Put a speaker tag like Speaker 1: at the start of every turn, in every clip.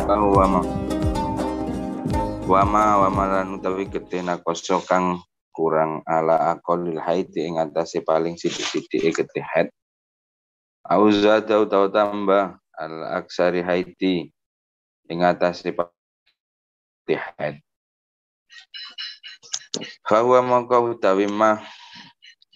Speaker 1: Wama lan utawi getih nakoso kang kurang ala aqallil haid ing atase paling sithik-sithike getih haid. Auzada utawa tambah al aksari haiti ing atase getih haid. Fahuwa mongko utawi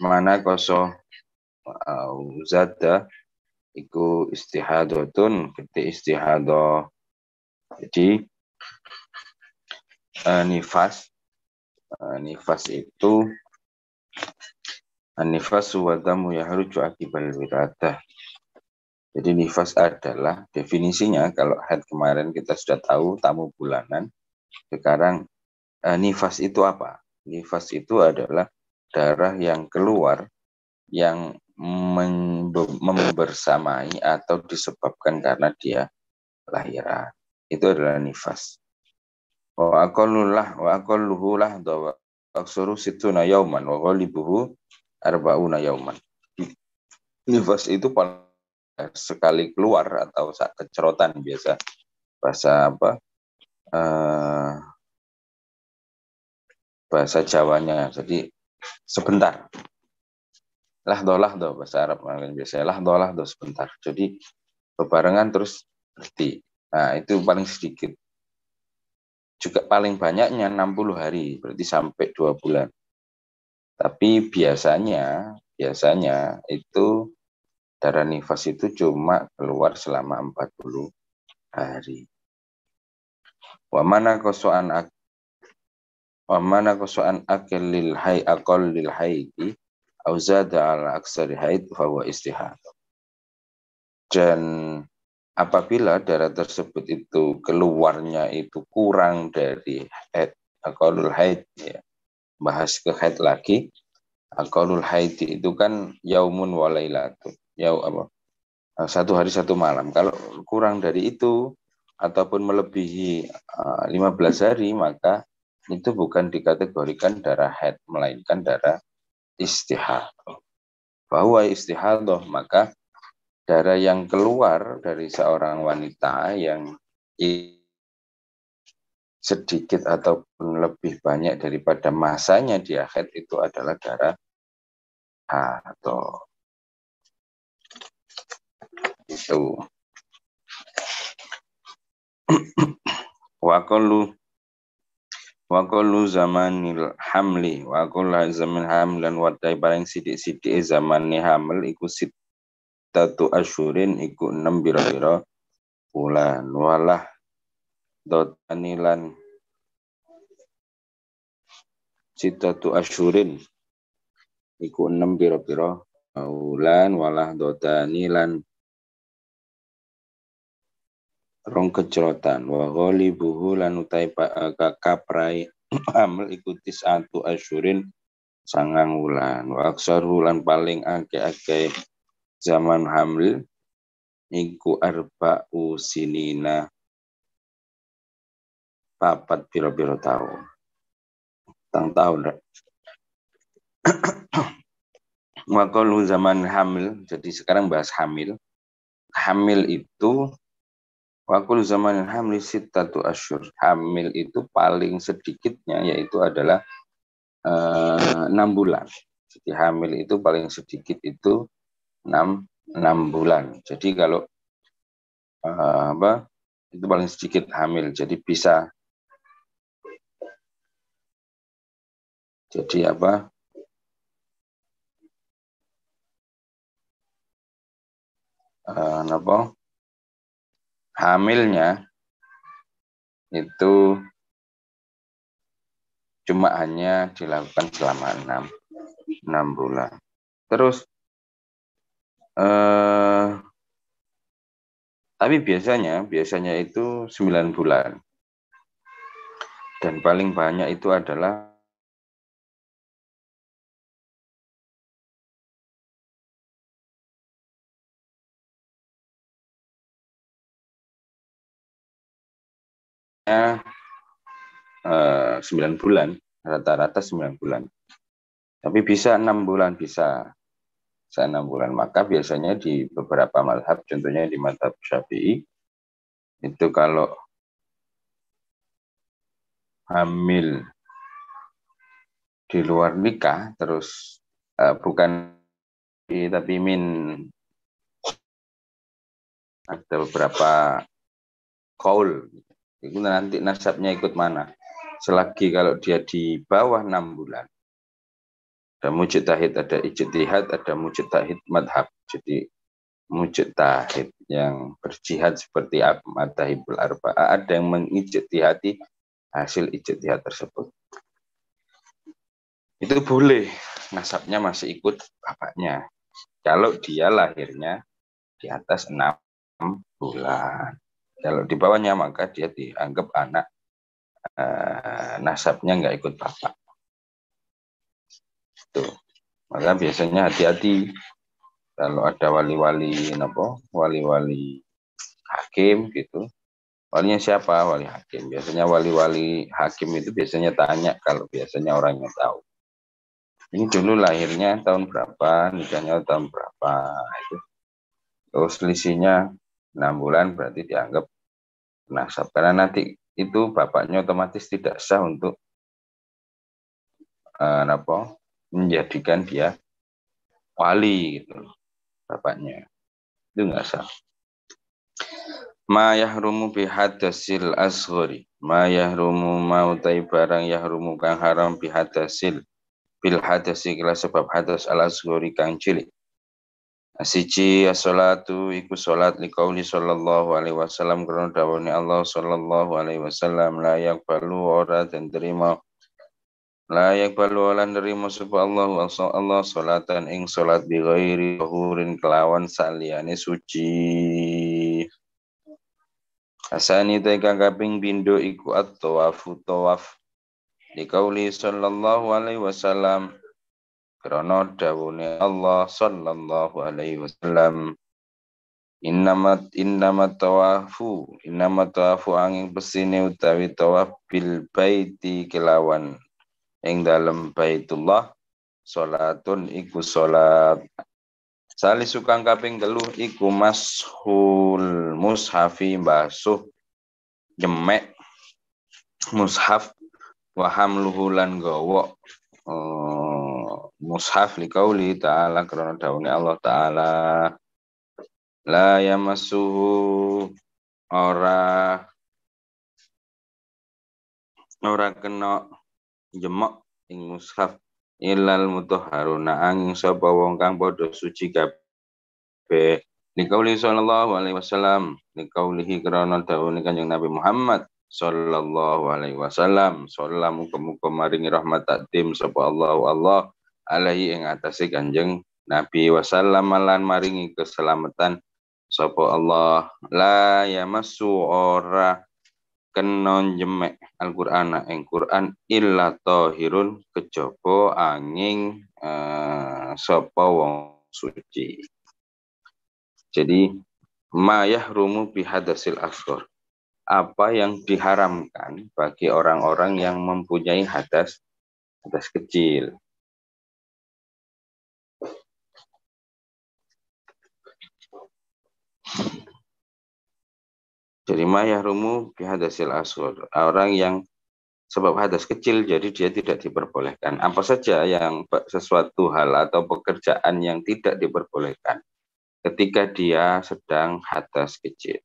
Speaker 1: mana koso auzada iku istihadatun getih istihadah. Jadi nifas itu nifas wadamu yahruju akibal wiradah. Jadi nifas adalah definisinya, kalau haid kemarin kita sudah tahu tamu bulanan. Sekarang nifas itu apa? Nifas itu adalah darah yang keluar yang membersamai atau disebabkan karena dia lahiran. Itu adalah nifas. Wa aqalluhu lahda wa aksuru situna yauman wa ghalibuhu arba'una yauman. Nifas itu paling sekali keluar atau saat kecerotan biasa bahasa bahasa Jawanya. Jadi sebentar. Lahdo bahasa Arab biasanya lahdo sebentar. Jadi bebarengan terus berhenti. Nah, itu paling sedikit. Juga paling banyaknya 60 hari, berarti sampai 2 bulan. Tapi biasanya itu darah nifas itu cuma keluar selama 40 hari. Wa mana kosoan akallil haidi au zada ala aksari haid fa huwa istihadah. Dan apabila darah tersebut itu keluarnya itu kurang dari haid, aqallul haid ya. Bahas ke haid lagi. Aqallul haid itu kan yaumun wa lailatun. Satu hari satu malam. Kalau kurang dari itu ataupun melebihi 15 hari, maka itu bukan dikategorikan darah haid, melainkan darah istihadah. Bahwa istihadah, maka darah yang keluar dari seorang wanita yang sedikit ataupun lebih banyak daripada masanya dia haid itu adalah darah atau itu. Waqallu zamanil hamli waqallu zaman hamlan wadai paling sidik-sidik zamane hamil iku tatu asyurin iku 6 bira-bira bulan walah dotanilan tatu asyurin iku 6 bira-bira bulan walah dotanilan rong kecrotan wa ghalibuhu lan utai kaprai amel iku tis'atu asyurin 9 wulan wa aksaru lan paling akeh-akeh zaman hamil iku arba'u sinina 4 pira-pira tahun. Tahun. Waqalu zaman hamil, jadi sekarang bahas hamil. Hamil itu waqalu zaman hamil sittatu asyhur. Hamil itu paling sedikitnya yaitu adalah 6 bulan. Jadi hamil itu paling sedikit itu 6 bulan. Jadi kalau itu paling sedikit hamil. Jadi bisa hamilnya itu cuma hanya dilakukan selama 6 bulan. Terus tapi biasanya itu 9 bulan. Dan paling banyak itu adalah nya 9 bulan, rata-rata 9 bulan. Tapi bisa 6 bulan, bisa 6 bulan. Maka biasanya di beberapa mazhab, contohnya di mazhab Syafi'i, itu kalau hamil di luar nikah terus bukan tapi ada beberapa kaul itu nanti nasabnya ikut mana selagi kalau dia di bawah 6 bulan ada mujtahid, ada ijtihad, ada mujtahid madhab. Jadi mujtahid yang berjihad seperti madhabul arba'ah, ada yang mengijtihadi hasil ijtihad tersebut. Itu boleh, nasabnya masih ikut bapaknya. Kalau dia lahirnya di atas 6 bulan. Kalau di bawahnya maka dia dianggap anak nasabnya nggak ikut bapak. Tuh. Maka biasanya hati-hati kalau ada wali-wali hakim gitu. Walinya siapa? Wali hakim. Biasanya wali-wali hakim itu biasanya tanya kalau biasanya orangnya tahu. Ini dulu lahirnya tahun berapa, nikahnya tahun berapa. Itu. Terus selisihnya 6 bulan berarti dianggap nasab. Karena nanti itu bapaknya otomatis tidak sah untuk menjadikan dia wali gitu bapaknya. Itu nggak sah. Ma yahrumu bihadasil asghari. Ma yahrumu mautai barang yahrumu kang haram bihadasil bil hadasi kala sebab hadas al asghari kang cilik. Siji as-salatu iku salat liqauli sallallahu alaihi wasallam karena dawuhne Allah sallallahu alaihi wasallam la yaqbalu ora den terima la yaqbalu ora nerima sapa Allah salatan ing salat bi ghairi tahurin kelawan saliyane suci. Asani kang kaping pindho iku at-tawafu tawaf. Liqauli sallallahu alaihi wasallam krana dawuhne Allah sallallahu alaihi wasallam innamat tawafu angin pesine utawi tawaf bil baiti kelawan ing dalem Baitullah salatun iku salat. Sali sukang kaping 3 iku mashul mushafi basuh jemek mushaf wa hamluhu lan gawa mushaf liqauli ta'ala karena dawuhne Allah ta'ala la yamassuhu ora kena jemek ing mushaf ilal mutahharuna angin sapa wong kang padha suci kabeh. Liqauli sallallahu alaihi wasallam liqaulihi karena dawuhne Kanjeng Nabi Muhammad sallallahu alaihi wasallam sallallahu muga maringi rahmat takdim sapa Allah alaihi ing atase Kanjeng Nabi wasallam lan maringi keselamatan sapa Allah la yamassu ora kena jemek Al-Qur'an ing Qur'an illa tahirun kejaba angin sapa wong suci. Jadi ma yahrumu bihadasil asghar. Apa yang diharamkan bagi orang-orang yang mempunyai hadas kecil. Jadi ma yahrumu bihadasil asghar. Orang yang sebab hadas kecil jadi dia tidak diperbolehkan. Apa saja yang sesuatu hal atau pekerjaan yang tidak diperbolehkan ketika dia sedang hadas kecil.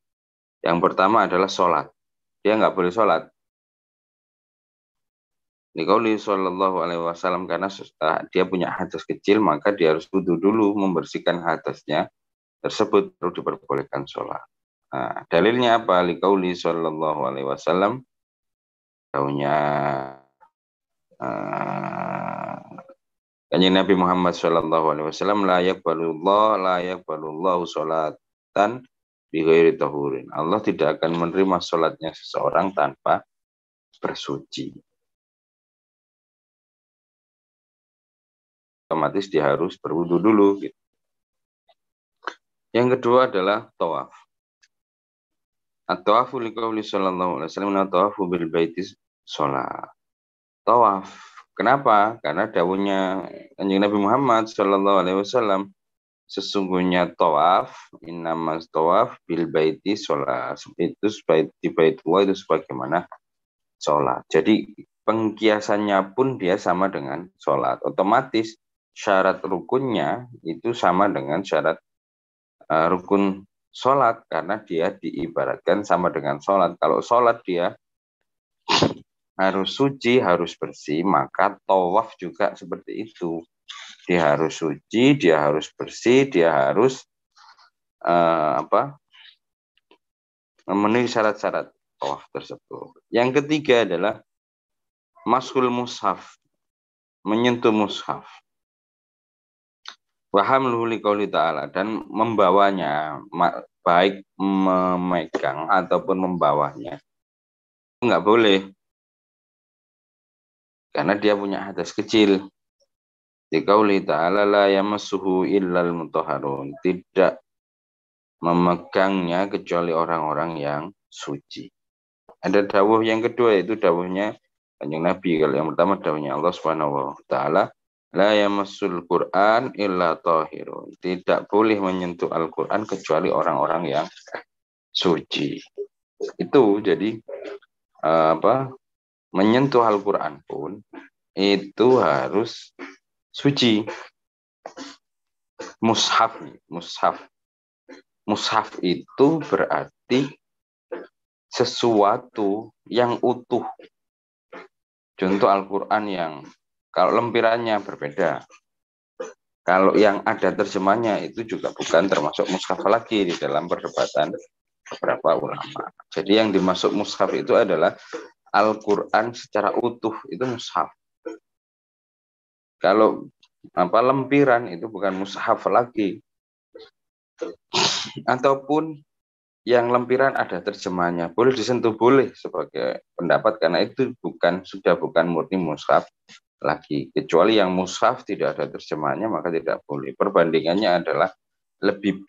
Speaker 1: Yang pertama adalah sholat. Dia nggak boleh sholat. Liqauli sallallahu alaihi wasallam karena dia punya hadas kecil maka dia harus wudu dulu membersihkan hadasnya tersebut baru diperbolehkan sholat. Nah, dalilnya apa? Liqauli sallallahu alaihi wasallam taunya Kanjeng Nabi Muhammad sallallahu alaihi wasallam la yaqbalullahu sholatan bi ghairi tahurin. Allah tidak akan menerima sholatnya seseorang tanpa bersuci. Otomatis dia harus berwudu dulu gitu. Yang kedua adalah tawaf. At-tawafu liqauli sallallahu alaihi wasallam at-tawafu bil baiti shalah. Tawaf. Kenapa? Karena dawuhnya Kanjeng Nabi Muhammad sallallahu alaihi wasallam sesungguhnya tawaf innamas tawaf bil baiti shalah. Itu di Baitullah itu sebagaimana sholat. Jadi pengkiasannya pun dia sama dengan sholat. Otomatis syarat rukunnya itu sama dengan syarat rukun sholat, karena dia diibaratkan sama dengan sholat. Kalau sholat dia harus suci, harus bersih, maka tawaf juga seperti itu. Dia harus suci, dia harus bersih, dia harus memenuhi syarat-syarat tawaf tersebut. Yang ketiga adalah masul mushaf, menyentuh mushaf. Wahamluhu liqauli ta'ala, dan membawanya, baik memegang ataupun membawanya, enggak boleh, karena dia punya hadas kecil. Liqauli ta'ala la yamassuhu illal mutahharun, tidak memegangnya kecuali orang-orang yang suci. Ada dawuh yang kedua, yaitu dawuhnya Kanjeng Nabi. Kalau yang pertama dawuhnya Allah Subhanahu wa taala, la yamassul Qur'an illa tahirun. Tidak boleh menyentuh Al-Qur'an kecuali orang-orang yang suci. Itu jadi menyentuh Al-Qur'an pun itu harus suci. Mushaf. Mushaf itu berarti sesuatu yang utuh. Contoh Al-Quran yang kalau lempirannya berbeda. Kalau yang ada terjemahnya itu juga bukan termasuk mushaf lagi di dalam perdebatan beberapa ulama. Jadi yang dimasuk mushaf itu adalah Al-Quran secara utuh, itu mushaf. Kalau lempiran itu bukan mushaf lagi. Ataupun yang lempiran ada terjemahnya, boleh disentuh, boleh sebagai pendapat, karena itu sudah bukan murni mushaf lagi. Kecuali yang mushaf tidak ada terjemahnya, maka tidak boleh. Perbandingannya adalah lebih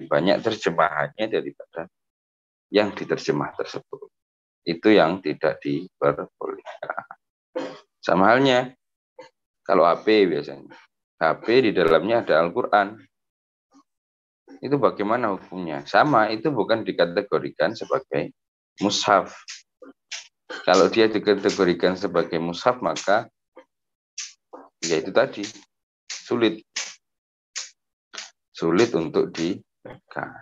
Speaker 1: banyak terjemahannya daripada yang diterjemah tersebut. Itu yang tidak diperbolehkan. Sama halnya kalau HP biasanya. HP di dalamnya ada Al-Quran. Itu bagaimana hukumnya? Sama, itu bukan dikategorikan sebagai mushaf. Kalau dia dikategorikan sebagai mushaf, maka ya itu tadi, sulit untuk dipegang.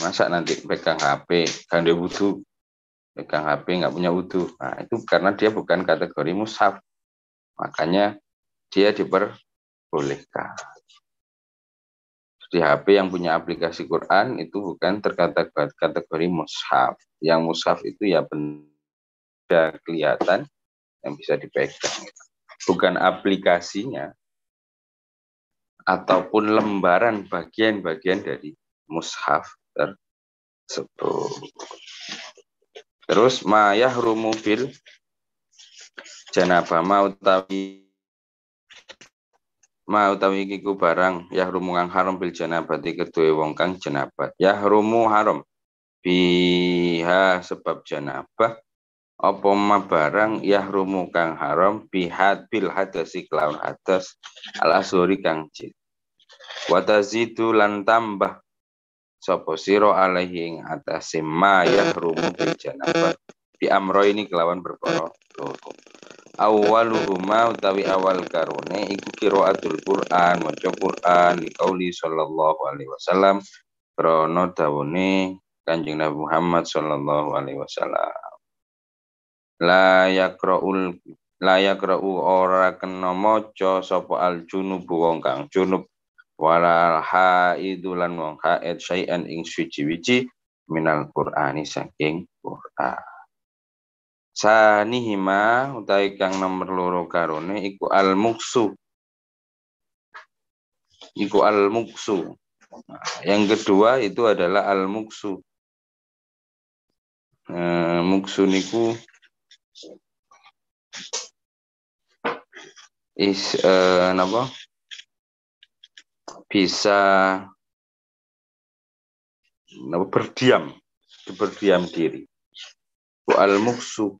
Speaker 1: Masa nanti pegang HP, kan dia wudu, pegang HP nggak punya wudu. Nah, itu karena dia bukan kategori mushaf, makanya dia diperbolehkan. Di HP yang punya aplikasi Quran itu bukan terkategori mushaf. Yang mushaf itu ya benda kelihatan yang bisa dipegang, bukan aplikasinya ataupun lembaran bagian-bagian dari mushaf tersebut. Terus ma yahrumu bil janabah, ma utawi iku barang yahrumu kang haram bil janabati kedue wong kang janabat. Yahrumu haram biha sebab janabah, apa ma barang yahrumu kang haram bihat bil hadasi kelawan hadas al asori kang jin. Wa tazidu lan tambah sapa sira alaihi ing atase ma yahrumu bil janabah bi amroini kelawan perkara loro. Awaluhuma utawi awal karone iku qiraatul Qur'an, maca Qur'an liqauli sallallahu alaihi wasallam, krana dawuhe Kanjeng Nabi Muhammad sallallahu alaihi wasallam. La yaqra'u ora kena maca sapa al junubu wong kang junub wala haidu lan wong haid syai'an ing suci-wici minal Qur'ani saking Qur'an. Sanihima utawi kang nomor loro karone iku al-muksu. Yang kedua itu adalah al-muksu. Muksu niku bisa berdiam diri. Al-muksu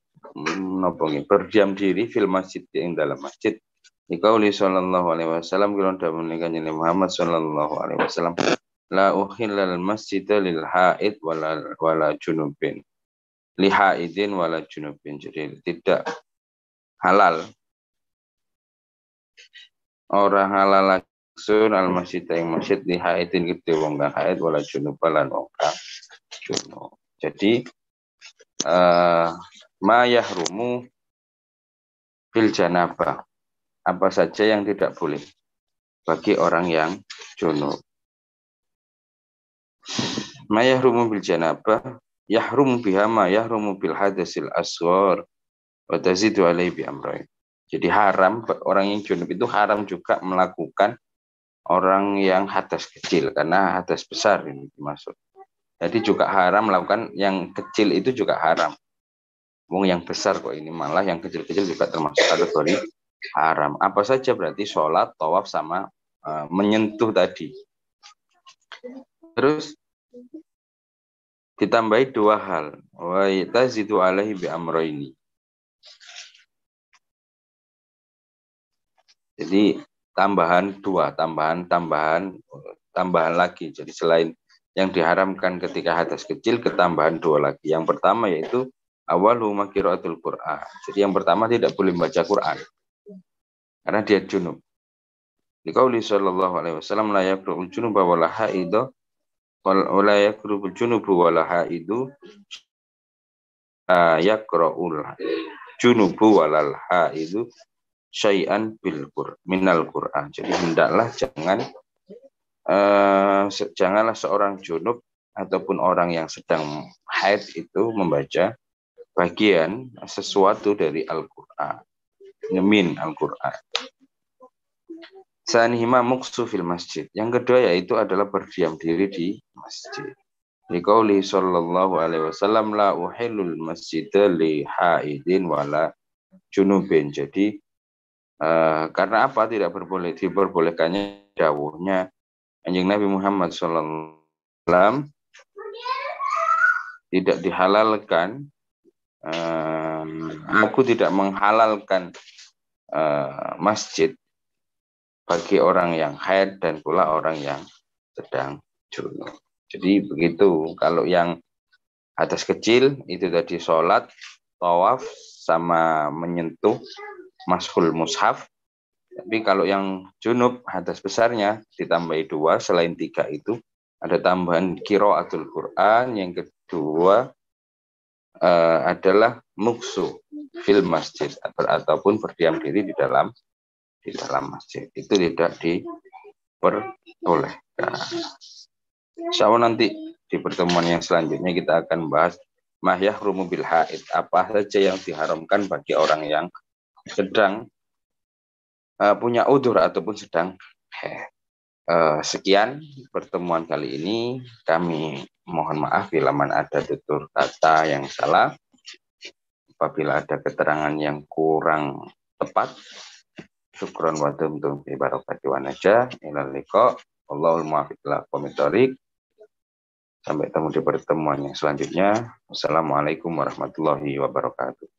Speaker 1: berdiam diri fil masjid, yang dalam masjid. Dikauli sallallahu alaihi wasallam, kira dawuh Kanjeng Muhammad sallallahu alaihi wasallam, la uhillal masjida lil haid wala junubin. lihaidin wala junubin. Jadi tidak halal. Orang halal langsung al-masjid yang masjid lihaidin gede wong kang haid wala junub lan wong kang junub. Jadi ma yahrumu fil janabah. Apa saja yang tidak boleh bagi orang yang junub. Ma yahrumu bil janabah yahrumu biha ma yahrumu bil hadasil asghar wa tazidu alaihi bi amrayn. Jadi haram orang yang junub itu haram juga melakukan orang yang hadas kecil karena hadas besar ini dimaksud. Jadi juga haram melakukan yang kecil itu juga haram. Wong yang besar kok ini malah yang kecil-kecil juga termasuk kategori haram. Apa saja berarti sholat, tawaf sama menyentuh tadi. Terus ditambahi dua hal. Wa tazidu alaihi bi amrayni. Jadi tambahan dua, tambahan lagi. Jadi selain yang diharamkan ketika hadas kecil, ketambahan dua lagi. Yang pertama yaitu awwalu qiraatul Qur'an. Jadi yang pertama tidak boleh membaca Quran karena dia junub. Liqauli sallallahu alaihi wasallam la yaqra'ul junuba wala haidu wala yaqra'ul junubu wala haidu yaqra'ul junubu walal haidu syai'an minal Qur'an. Jadi hendaklah janganlah seorang junub ataupun orang yang sedang haid itu membaca bagian sesuatu dari Al-Qur'an. Min Al-Qur'an. Sanihima muksu fil masjid. Yang kedua yaitu adalah berdiam diri di masjid. Liqauli sallallahu alaihi wasallam la uhillul masjida li haidin wala junubin. Jadi karena apa tidak diperbolehkannya dawuhnya Kanjeng Nabi Muhammad SAW tidak dihalalkan, aku tidak menghalalkan masjid bagi orang yang haid dan pula orang yang sedang junub. Jadi begitu, kalau yang hadas kecil itu tadi sholat, tawaf sama menyentuh mashul mushaf. Tapi kalau yang junub hadas besarnya ditambahi dua, selain tiga itu ada tambahan qiraatul Quran. Yang kedua adalah muksu fil masjid ataupun berdiam diri di dalam masjid. Itu tidak diperbolehkan. Insya Allah nanti di pertemuan yang selanjutnya kita akan bahas ma yahrumu bil haid, apa saja yang diharamkan bagi orang yang sedang punya udzur ataupun sedang sekian pertemuan kali ini. Kami mohon maaf bila mana ada tutur kata yang salah, apabila ada keterangan yang kurang tepat. Syukron wa tumtum bi barakati wa najah ilal liqa. Allahul muwaffiq ila aqwamit thoriq. Sampai ketemu di pertemuan yang selanjutnya. Wassalamualaikum warahmatullahi wabarakatuh.